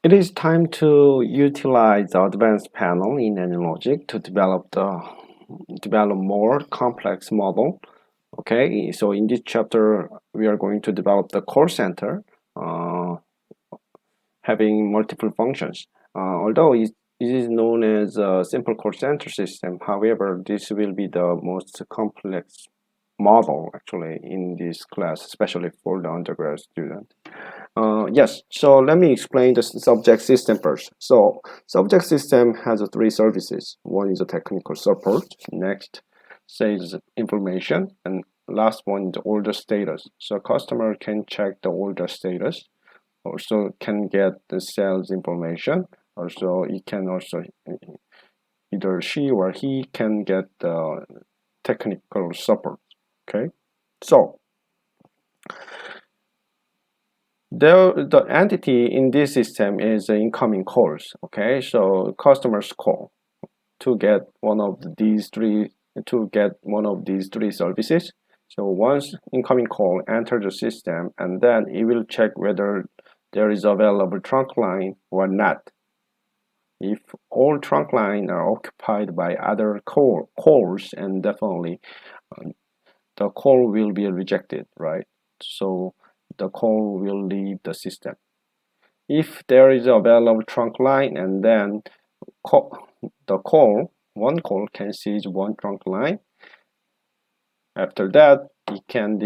It is time to utilize the advanced panel in any logic to develop more complex model. Okay, so in this chapter, we are going to develop the call center having multiple functions. Although it is known as a simple call center system, however, this will be the most complex model actually in this class, especially for the undergrad student. Yes, so let me explain the subject system first. So subject system has three services. One is a technical support, next sales information, and last one is the order status. So customer can check the order status, also can get the sales information. Also, it can also either she or he can get the technical support. Okay, so the entity in this system is the incoming calls. Okay, so customers call to get one of these three services. So once incoming call enter the system, and then it will check whether there is available trunk line or not. If all trunk line are occupied by other calls, and definitely the call will be rejected, right? So the call will leave the system. If there is available trunk line, and then one call can seize one trunk line. After that, it can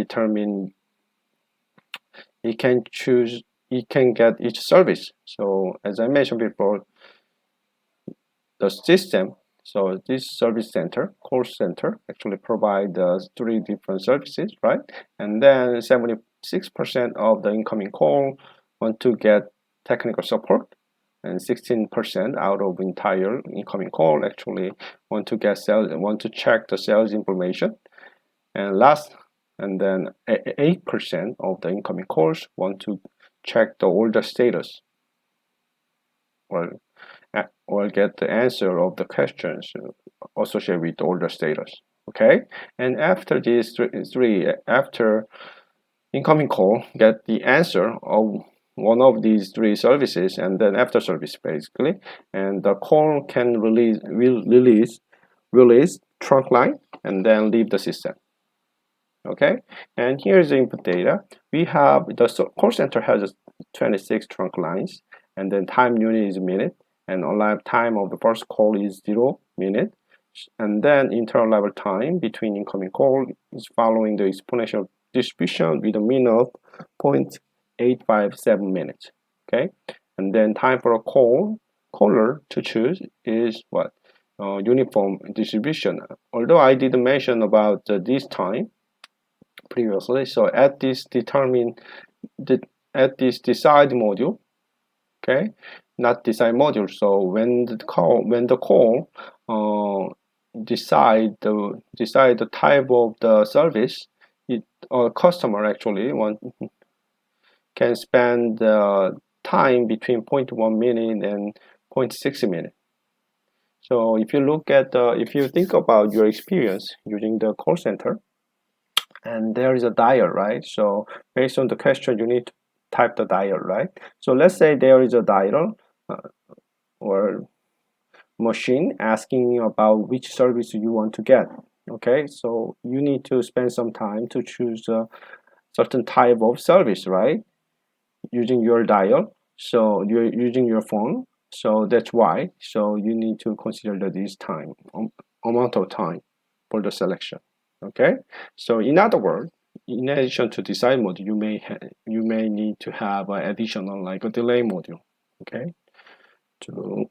get each service. So as I mentioned before, the system, so this service center, call center, actually provide three different services, right? And then 76% of the incoming call want to get technical support, and 16% out of entire incoming call actually want to check the sales information, and then 8% of the incoming calls want to check the order status, or get the answer of the questions associated with order status. Okay, and after these after incoming call get the answer of one of these three services, and then after service basically, and the call can release trunk line and then leave the system. Okay, and here's the input data. We have the call center has 26 trunk lines, and then time unit is minute, and arrival time of the first call is 0 minute, and then interval time between incoming call is following the exponential distribution with a mean of 0.857 minutes. Okay, and then time for a caller to choose is what? Uniform distribution. Although I didn't mention about this time previously, so at this decide module, okay, not decide module. So when the call decide the type of the service, customer actually can spend time between 0.1 minute and 0.6 minute. So if you think about your experience using the call center, and there is a dial, right? So based on the question, you need to type the dial, right? So let's say there is a dial or machine asking you about which service you want to get. Okay, so you need to spend some time to choose a certain type of service, right? Using your dial, so you're using your phone. So that's why. So you need to consider this time, amount of time for the selection. Okay, so in other words, in addition to decide module, you may need to have an additional like a delay module, okay, to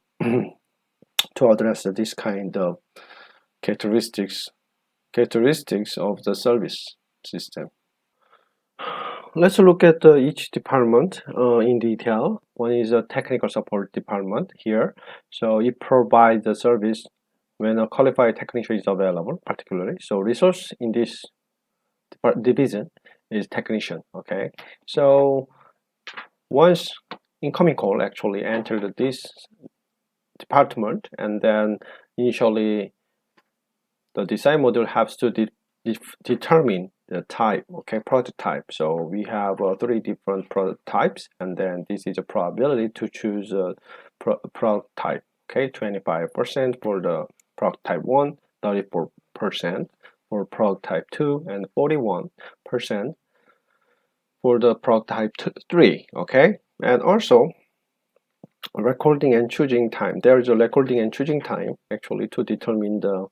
to address this kind of characteristics of the service system. Let's look at each department in detail. One is a technical support department here. So it provides the service when a qualified technician is available, particularly. So resource in this division is technician. Okay, so once incoming call actually entered this department, and then initially the design module has to determine the type, okay, product type. So we have 3 different product types, and then this is a probability to choose a product type, okay, 25% for the product type 1, 34% for product type 2, and 41% for the product type 3, okay. And also recording and choosing time. There is a recording and choosing time actually to determine the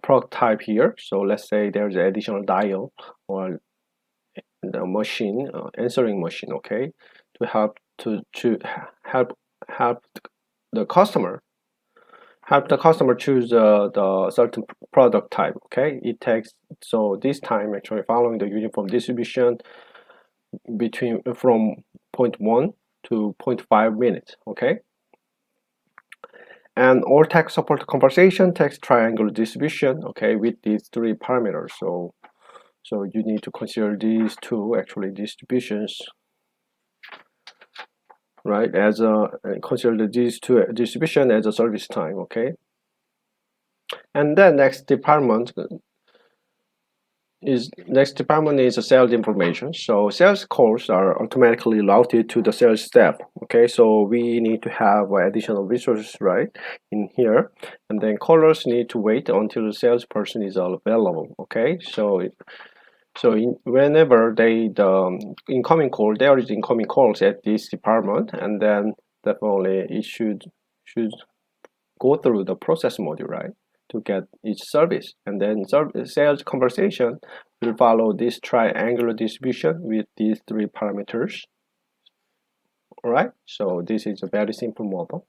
product type here. So let's say there's an additional dial or the machine, answering machine, okay, to help help the customer choose the certain product type, okay. It takes, so this time actually following the uniform distribution between from 0.1 to 0.5 minutes, okay. And all tech support conversation takes triangle distribution, okay, with these 3 parameters. So you need to consider these 2 actually distributions, right, as a consider these 2 distribution as a service time, okay. And then next department is sales information. So sales calls are automatically routed to the sales staff, okay. So we need to have additional resources right in here, and then callers need to wait until the salesperson is available, okay. Whenever the incoming call, there is incoming calls at this department, and then definitely it should go through the process module, right, to get each service. And then sales conversation will follow this triangular distribution with these 3 parameters. All right, so this is a very simple model.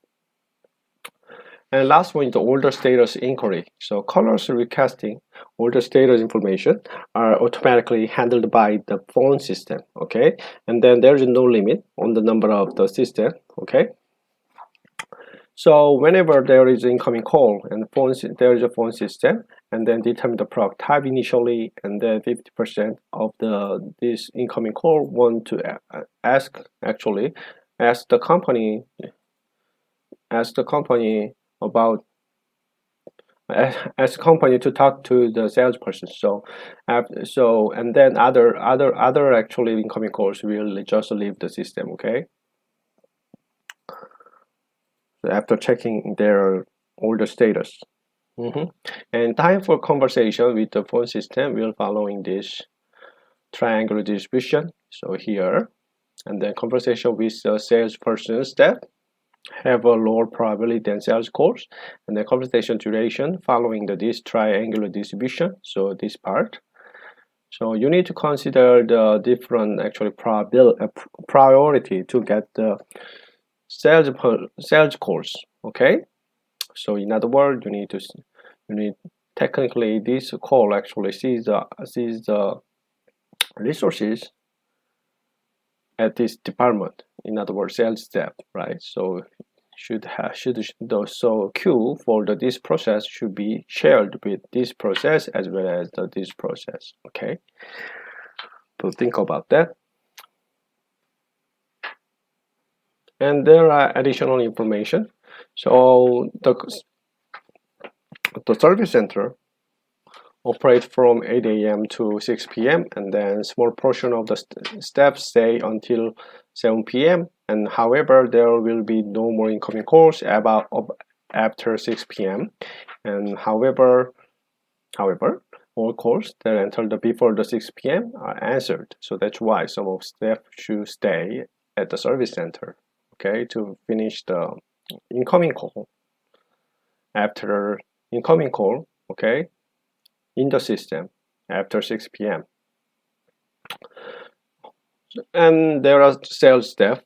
And last one is the order status inquiry. So callers requesting order status information are automatically handled by the phone system, okay. And then there is no limit on the number of the system, okay. So whenever there is incoming call and there is a phone system, and then determine the product type initially, and then 50% of this incoming call want to ask the company about ask company to talk to the salesperson. And then other actually incoming calls will just leave the system, okay. After checking their order status. And time for conversation with the phone system will following this triangular distribution. So here, and then conversation with the salesperson staff have a lower probability than sales calls, and the conversation duration following this triangular distribution. So this part. So you need to consider the different actually priority to get the sales calls, okay. So in other words, you need technically this call actually sees the resources at this department, in other words sales staff, right. So so queue for this process should be shared with this process as well as this process, okay. So think about that. And there are additional information. So the service center operates from 8 a.m. to 6 p.m. and then small portion of the staff stay until 7 p.m. and however there will be no more incoming calls after 6 p.m. and however all calls that entered before the 6 p.m. are answered. So that's why some of staff should stay at the service center, okay, to finish the incoming call. After incoming call, okay, in the system after 6 p.m. And there are sales staff,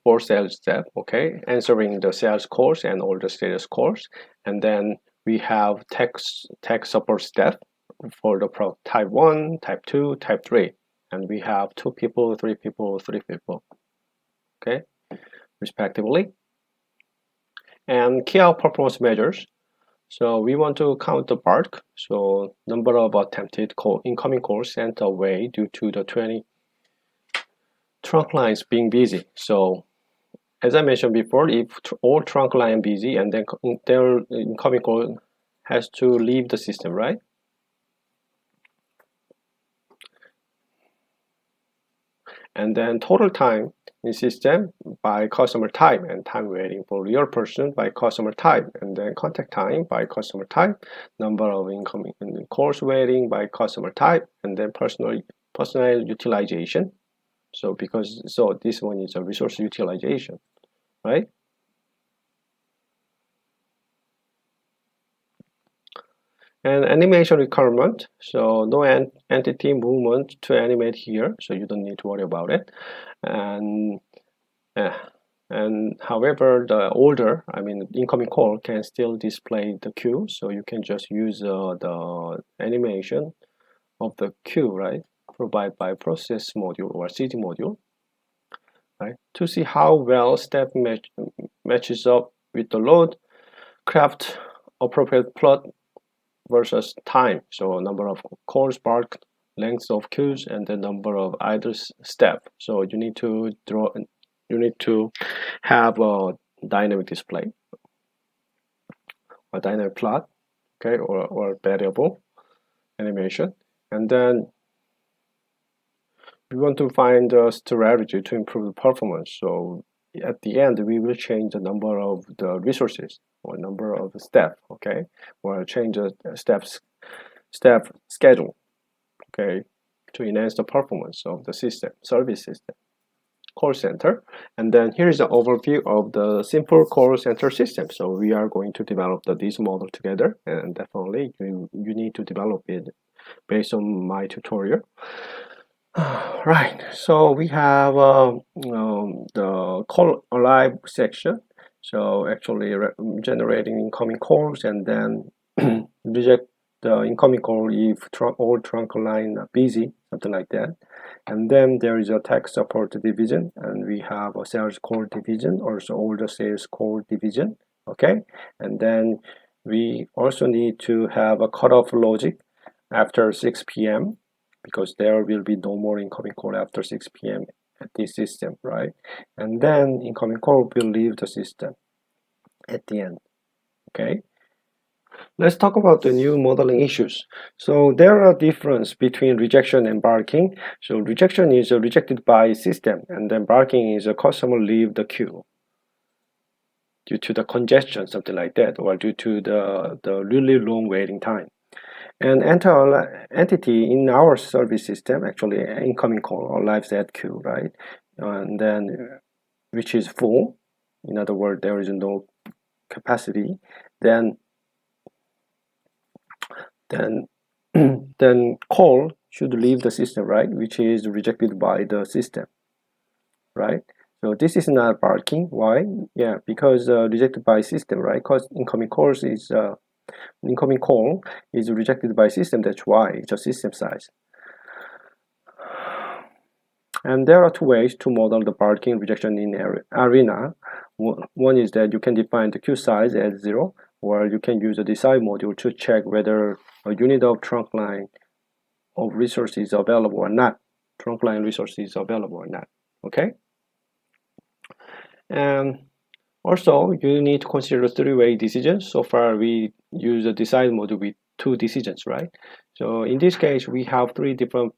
okay, answering the sales calls and all the status calls. And then we have tech support staff for the product type 1, type 2, type 3. And we have 2 people, 3 people, 3 people, okay, respectively. And key out performance measures. So we want to count the BARC, so number of attempted incoming calls sent away due to the 20 trunk lines being busy. So as I mentioned before, if all trunk line busy and then their incoming call has to leave the system, right? And then total time in system by customer type, and time waiting for real person by customer type, and then contact time by customer type, number of incoming calls waiting by customer type, and then personal utilization. So this one is a resource utilization, right? And animation requirement, so no entity movement to animate here, so you don't need to worry about it. And however, the older, I mean, incoming call can still display the queue, so you can just use the animation of the queue, right, provided by process module or CD module, right, to see how well step matches up with the load. Craft appropriate plot versus time, so number of calls barked, length of queues, and the number of either step. So you need to have a dynamic display, a dynamic plot, okay, or variable animation. And then we want to find a strategy to improve the performance. So at the end, we will change the number of the resources or number of the step, okay, or change the step schedule, okay, to enhance the performance of the system, service system, call center. And then here is an overview of the simple call center system. So we are going to develop this model together, and definitely you need to develop it based on my tutorial. Right, so we have the call alive section. So actually generating incoming calls, and then reject the incoming call if all trunk line are busy, something like that. And then there is a tech support division, and we have a sales call division, also all the sales call division, okay. And then we also need to have a cutoff logic after 6 p.m. because there will be no more incoming call after 6 p.m. at this system, right? And then incoming call will leave the system at the end, okay? Let's talk about the new modeling issues. So there are difference between rejection and barking. So rejection is rejected by system, and then barking is a customer leave the queue due to the congestion, something like that, or due to the really long waiting time. And enter entity in our service system, actually incoming call arrives at queue, right? And then which is full. In other words, there is no capacity. Then then then call should leave the system, right? Which is rejected by the system, right? So this is not barking. Why? Yeah, because rejected by system, right? Because incoming call is rejected by system. That's why it's a system size. And there are two ways to model the barking rejection in Arena. One is that you can define the queue size as 0, or you can use a decide module to check whether a unit of trunk line of resources available or not. Trunk line resources available or not. Okay? And also, you need to consider three-way decisions. So far, we use a decide module with 2 decisions, right? So in this case, we have 3 different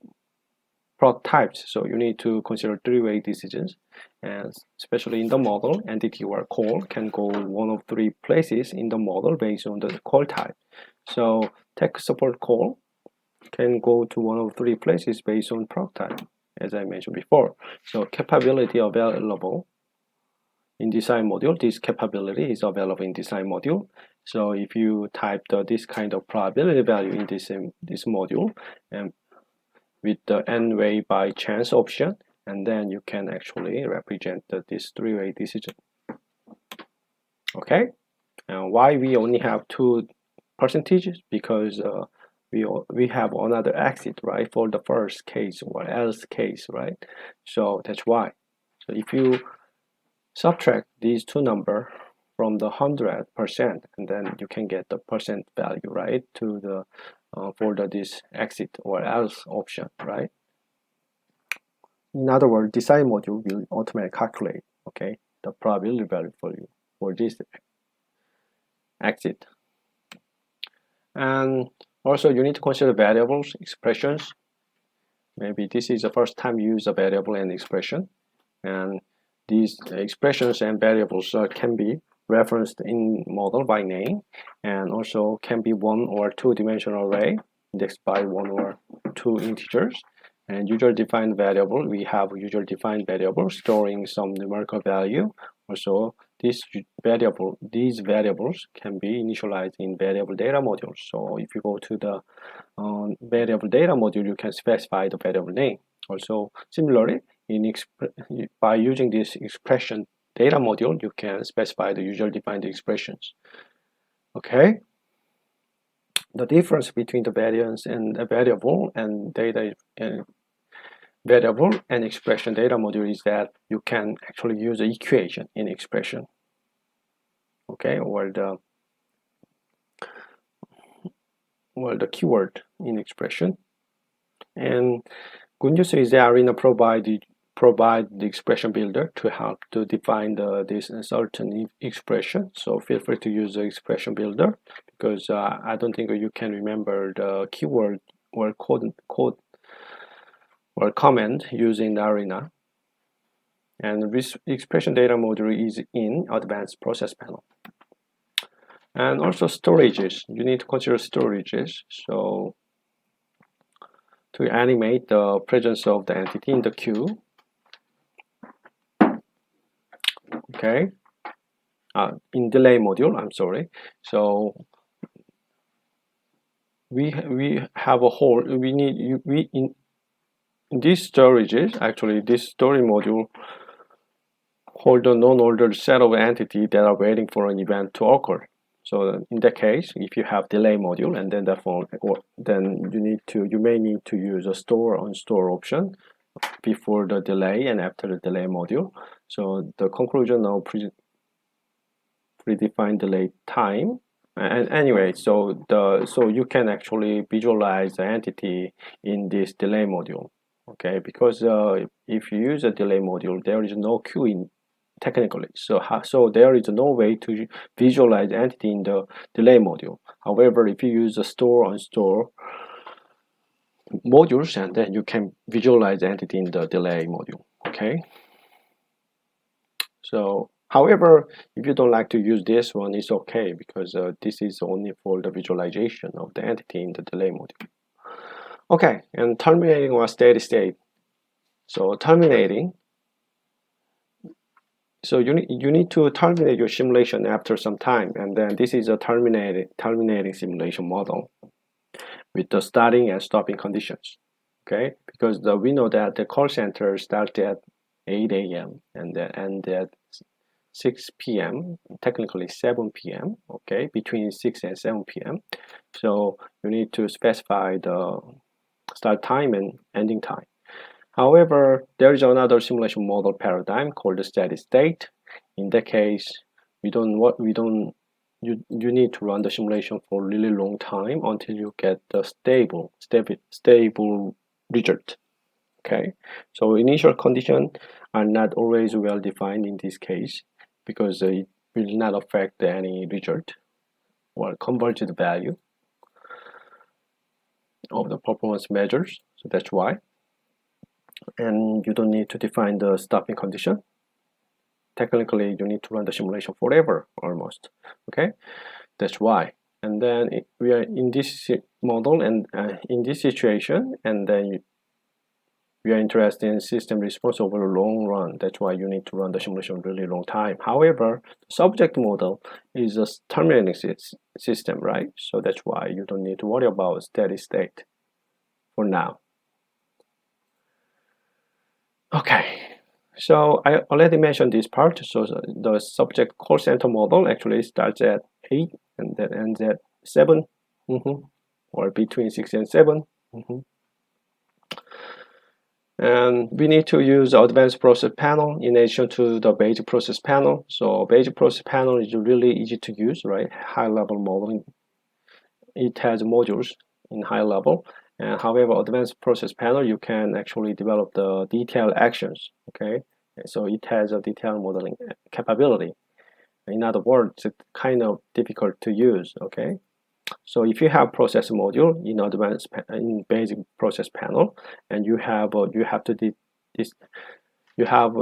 plot types, so you need to consider three-way decisions, and especially in the model, entity or call can go one of 3 places in the model based on the call type. So tech support call can go to one of 3 places based on proc type, as I mentioned before. So capability available in design module, this capability is available in design module. So if you type this kind of probability value in this module, and with the n-way by chance option, and then you can actually represent this three-way decision. Okay, and why we only have 2 percentages? Because we have another exit, right, for the first case or else case, right? So that's why. So if you subtract these 2 numbers from the 100%, and then you can get the percent value, right, to the for this exit or else option, right? In other words, design module will automatically calculate, okay, the probability value for you for this exit. And also you need to consider variables, expressions, maybe this is the first time you use a variable and expression, and these expressions and variables can be referenced in model by name, and also can be one or two dimensional array indexed by one or two integers. And user defined variable, we have user defined variable storing some numerical value. Also, these variables can be initialized in variable data module. So if you go to the variable data module, you can specify the variable name. Also, similarly, by using this expression data module, you can specify the user-defined expressions. Okay. The difference between the variance and a variable and data and variable and expression data module is that you can actually use the equation in expression. Okay, or the keyword in expression. And good news is that Arena provide the expression builder to help to define this certain expression. So feel free to use the expression builder, because I don't think you can remember the keyword or code or command using Arena. And this expression data module is in advanced process panel. And also storages, you need to consider storages. So to animate the presence of the entity in the queue. Okay, in delay module, I'm sorry. So we have a whole, in these storages, actually this storage module hold a non-ordered set of entities that are waiting for an event to occur. So in that case, if you have delay module, and then then you may need to use a store on store option before the delay and after the delay module. So the conclusion of predefined delay time. And anyway, so you can actually visualize the entity in this delay module. Okay, because if you use a delay module, there is no queue in technically. So there is no way to visualize the entity in the delay module. However, if you use the store on store modules, and then you can visualize the entity in the delay module. Okay. So, however, if you don't like to use this one, it's okay, because this is only for the visualization of the entity in the delay module. Okay, and terminating or steady state. So terminating. So you need to terminate your simulation after some time, and then this is a terminating simulation model with the starting and stopping conditions. Okay, because we know that the call center starts at 8 a.m. and then end at 6 p.m., technically 7 p.m., okay, between 6 and 7 p.m. So you need to specify the start time and ending time. However, there is another simulation model paradigm called the steady state. In that case, you need to run the simulation for a really long time until you get the stable result. Okay, so initial conditions are not always well defined in this case, because it will not affect any result or converted value of the performance measures. So that's why. And you don't need to define the stopping condition. Technically, you need to run the simulation forever almost. Okay, that's why. And then we are in this model and in this situation, and then we are interested in system response over a long run. That's why you need to run the simulation really long time. However, the subject model is a terminating system, right? So that's why you don't need to worry about steady state for now. Okay, so I already mentioned this part. So the subject call center model actually starts at 8 and then ends at 7, or between 6 and 7. And we need to use advanced process panel in addition to the basic process panel. So basic process panel is really easy to use, right? High level modeling. It has modules in high level. And however, advanced process panel, you can actually develop the detailed actions. Okay, so it has a detailed modeling capability. In other words, it's kind of difficult to use. Okay, So if you have process module in basic process panel, and you have to this you have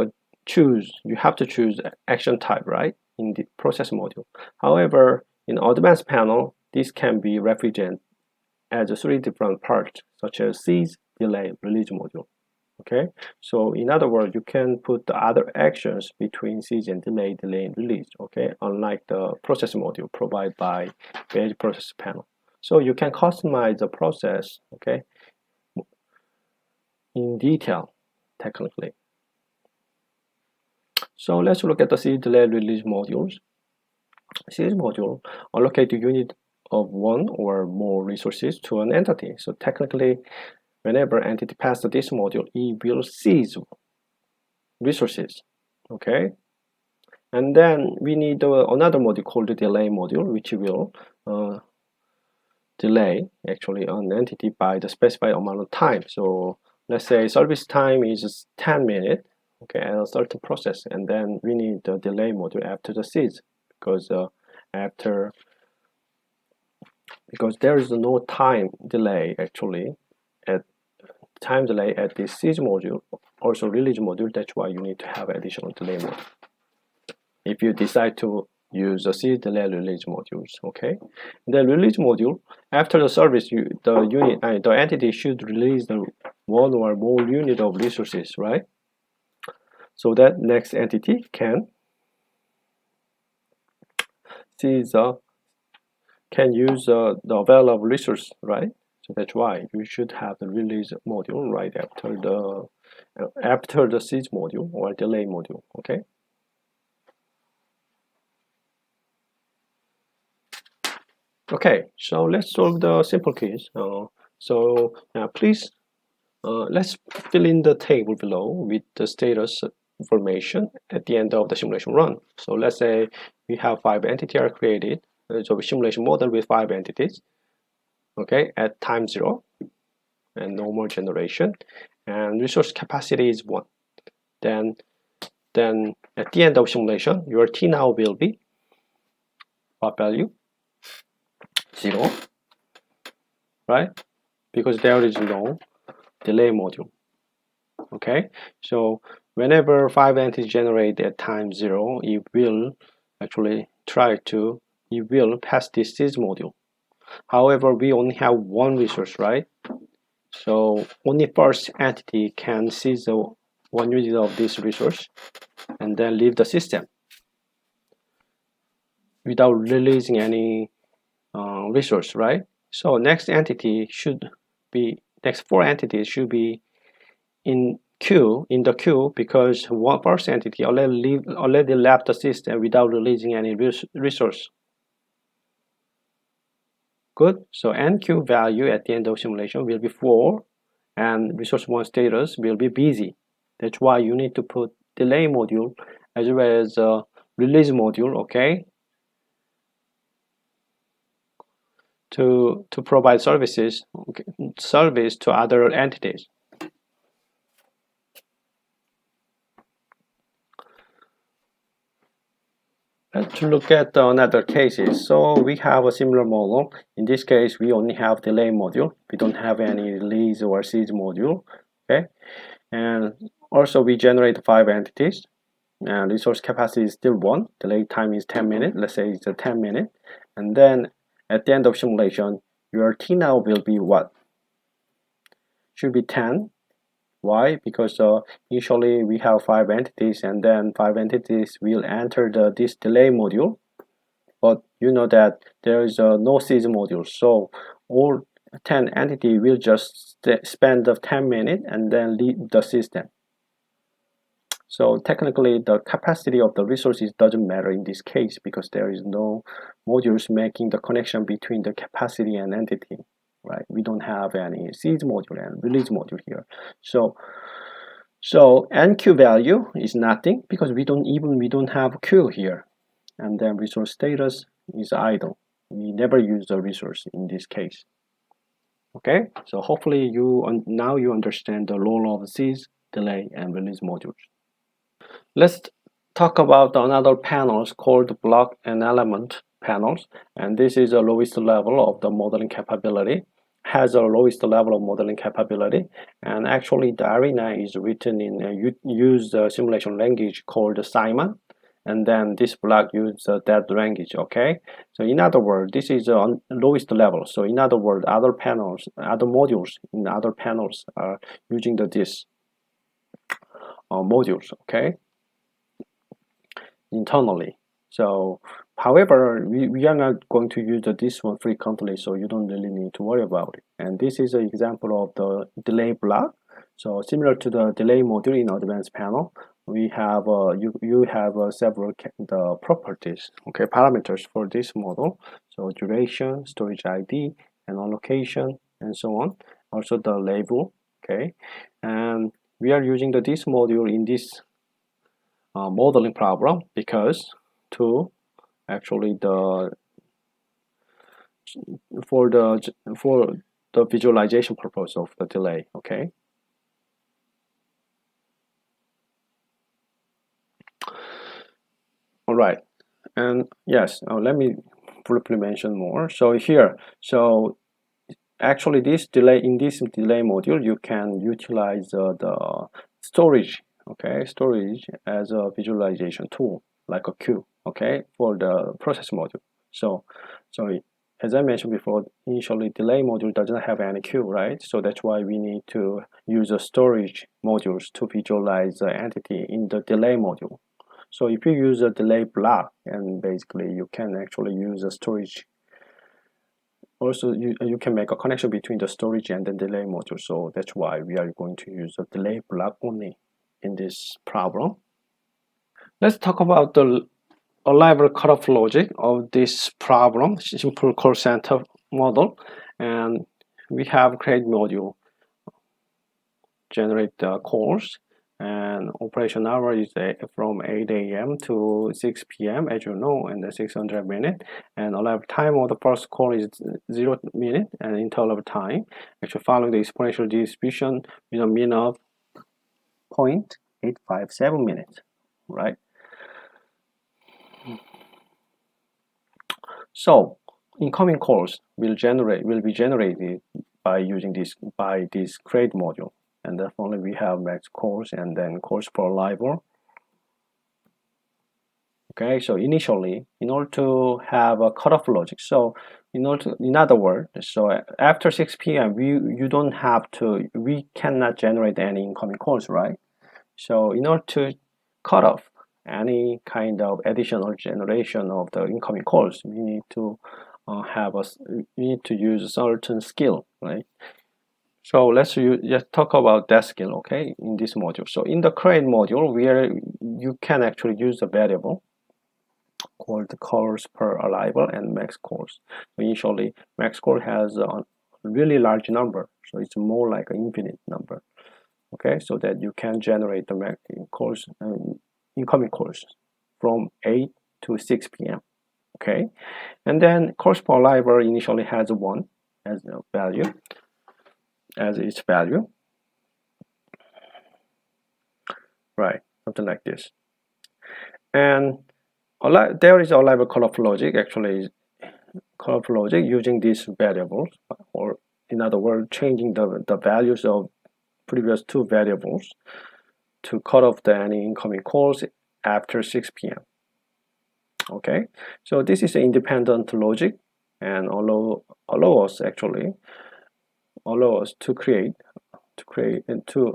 to choose action type, right, in the process module. However, in advanced panel, this can be represented as three different parts, such as seize, delay, release module. Okay, so in other words, you can put the other actions between seize and delay, and release. Okay, unlike the process module provided by basic process panel. So you can customize the process, okay, in detail, technically. So let's look at the seize, delay, release modules. Seize module allocate a unit of one or more resources to an entity. So technically, whenever entity passes this module, it will seize resources. Okay, and then we need another module called the delay module, which will delay actually an entity by the specified amount of time. So let's say service time is 10 minutes, okay, and a certain process, and then we need the delay module after the seize, because there is no time delay actually at this seize module, also release module. That's why you need to have additional delay module if you decide to use the seize, delay, release modules. Okay, the release module, after the service, the entity should release the one or more unit of resources, right? So that next entity can use the available resource, right? So that's why you should have the release module right after the seize module or delay module. Okay. Okay, so let's solve the simple case. Please let's fill in the table below with the status information at the end of the simulation run. So let's say we have 5 entities are created. So a simulation model with 5 entities. Okay, at time 0 and no more generation, and resource capacity is 1. Then at the end of simulation, your T now will be what value? 0, right? Because there is no delay module. Okay, so whenever 5 entities generate at time 0, it will actually pass this seize module. However, we only have one resource, right? So only first entity can seize the 1 unit of this resource and then leave the system without releasing any resource, right? So next 4 entities should be in the queue, because first entity already left the system without releasing any resource. Good. So NQ value at the end of simulation will be 4, and resource 1 status will be busy. That's why you need to put delay module as well as release module, okay, to provide service to other entities. Let's look at another cases. So we have a similar model. In this case, we only have delay module. We don't have any release or seize module. Okay, and also we generate 5 entities, and resource capacity is still 1. Delay time is 10 minutes. Let's say it's a 10 minute, and then at the end of simulation, your T now will be what? Should be 10. Why? Because usually we have 5 entities, and then 5 entities will enter this delay module. But you know that there is no seize module, so all 10 entities will just spend the 10 minutes and then leave the system. So technically, the capacity of the resources doesn't matter in this case, because there is no modules making the connection between the capacity and entity. Right? We don't have any seize module and release module here. So NQ value is nothing, because we don't have Q here, and then resource status is idle. We never use the resource in this case. Okay, so hopefully now you understand the role of seize, delay, and release modules. Let's talk about another panels called block and element. panels, and this is the lowest level of the modeling capability, has the lowest level of modeling capability. And actually the arena is written in use the simulation language called Simon, and then this block uses that language. Okay, so in other words, this is the lowest level. So in other words, other panels, other modules in other panels are using this modules, okay, internally. So however, we are not going to use this one frequently, so you don't really need to worry about it. And this is an example of the delay block. So similar to the delay module in advanced panel, we have you have several the properties, okay, parameters for this model. So duration, storage ID, and allocation, and so on. Also the label, okay. And we are using this module in this modeling problem because to actually for the visualization purpose of the delay. Okay. All right. And yes, let me briefly mention more. So here, so actually this delay in this delay module, you can utilize the storage, okay, storage as a visualization tool like a queue, okay, for the process module. So as I mentioned before, initially delay module doesn't have any queue, right? So that's why we need to use the storage modules to visualize the entity in the delay module. So if you use a delay block, and basically you can actually use a storage. Also, you can make a connection between the storage and the delay module. So that's why we are going to use a delay block only in this problem. Let's talk about the arrival cutoff logic of this problem, simple call center model. And we have create module, generate the calls, and operation hour is from 8 a.m. to 6 p.m. as you know, and the 600 minutes. And arrival time of the first call is 0 minute, and interval of time actually following the exponential distribution with a mean of 0.857 minutes, right? So incoming calls will be generated by using this create module, and definitely we have max calls and then calls per arrival. Okay, so initially, in order to have a cutoff logic, so in other words, so after 6 p.m. we cannot generate any incoming calls, right? So in order to cut off any kind of additional generation of the incoming calls, we need to use a certain skill, right? So let's just talk about that skill, okay, in this module. So in the create module, where you can actually use a variable called calls per arrival and max calls. So initially, max call has a really large number, so it's more like an infinite number. Okay, so that you can generate the max calls, incoming calls from 8 to 6 p.m. Okay, and then calls per arrival initially has 1 as a value, as its value, right? Something like this. And there is a arrival cutoff logic, actually cutoff logic using these variables, or in other words, changing the values of previous two variables to cut off any incoming calls after 6 p.m. Okay, so this is an independent logic and allow us to create and to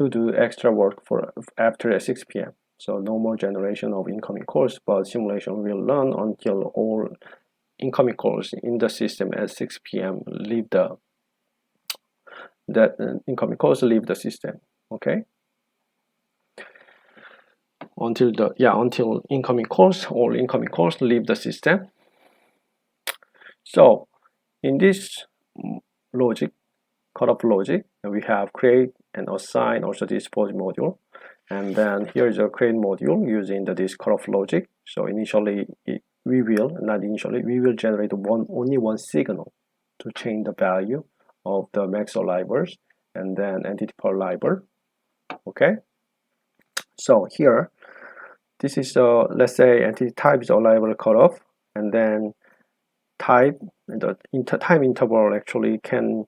do extra work for after 6 p.m. So no more generation of incoming calls, but simulation will run until all incoming calls in the system at 6 p.m. leave incoming calls leave the system. Okay, until incoming calls, all incoming calls leave the system. So in this logic, cutoff logic, we have create and assign, also dispose module, and then here is a create module using this cutoff logic. So initially we will generate only one signal to change the value of the max arrivals and then entity per arrival. Okay, so here this is let's say entity type is arrival cutoff, and then type, the time interval actually can,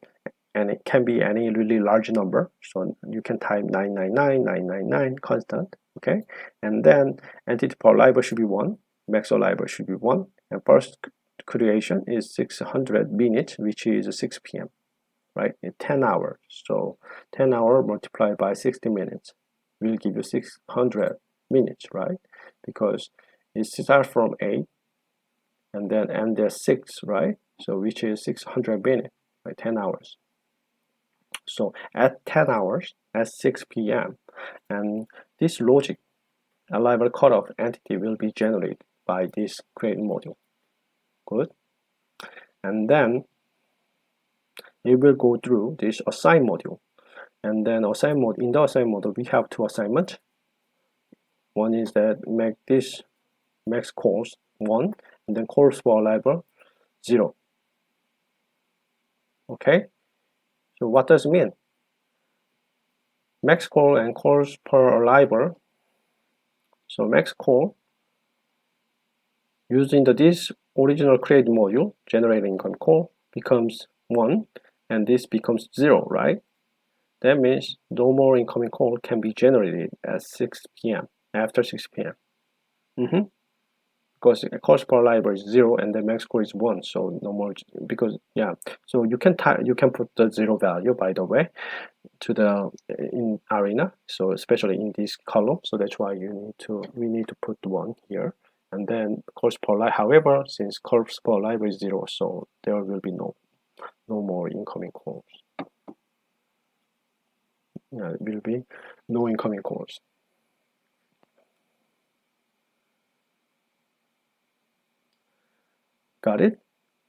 and it can be any really large number, so you can type 999 constant, okay, and then entity per arrival should be 1, max arrival should be 1, and first creation is 600 minutes, which is 6 p.m. right, 10 hours. So 10 hours multiplied by 60 minutes will give you 600 minutes, right? Because it starts from 8 and then end at 6, right? So which is 600 minutes, right? 10 hours. So at 10 hours, at 6 p.m., and this logic arrival cutoff entity will be generated by this create module. Good. And then it will go through this assign module. And then assign mode, in the assign module, we have two assignments. One is that make this max calls 1, and then calls per arrival 0. Okay? So what does it mean? Max call and calls per arrival. So max call using this original create module, generating incoming call, becomes 1, and this becomes 0, right? That means no more incoming call can be generated at 6 p.m. after 6 p.m. Because calls per arrival is 0 and the max call is 1, so no more, because yeah, so you can put the 0 value, by the way, to the in arena, so especially in this column, so that's why we need to put 1 here. And then calls per arrival, however, since calls per arrival is 0, so there will be no more incoming calls. Yeah, it will be no incoming calls. Got it?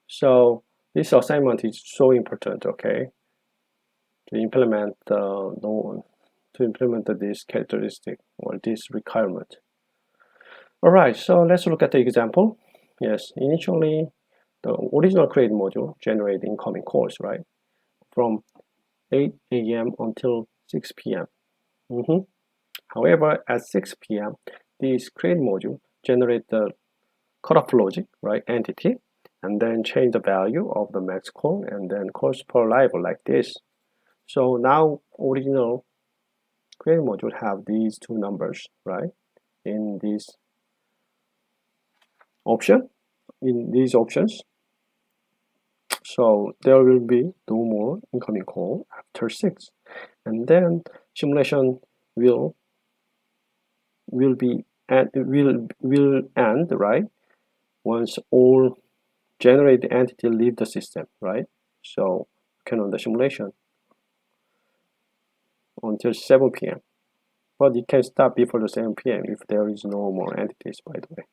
So this assignment is so important, okay, to implement this characteristic or this requirement. All right, so let's look at the example. Yes, initially the original create module generated incoming calls, right, from 8 a.m. until 6 p.m. However, at 6 p.m., this create module generate the cutoff logic, right, entity, and then change the value of the max call and then calls per arrival like this. So now original create module have these two numbers, right, in this option, in these options. So there will be no more incoming call after 6, and then simulation will end, right, once all generated entity leave the system, right? So you can run the simulation until 7 p.m. But it can stop before the 7 p.m. if there is no more entities, by the way.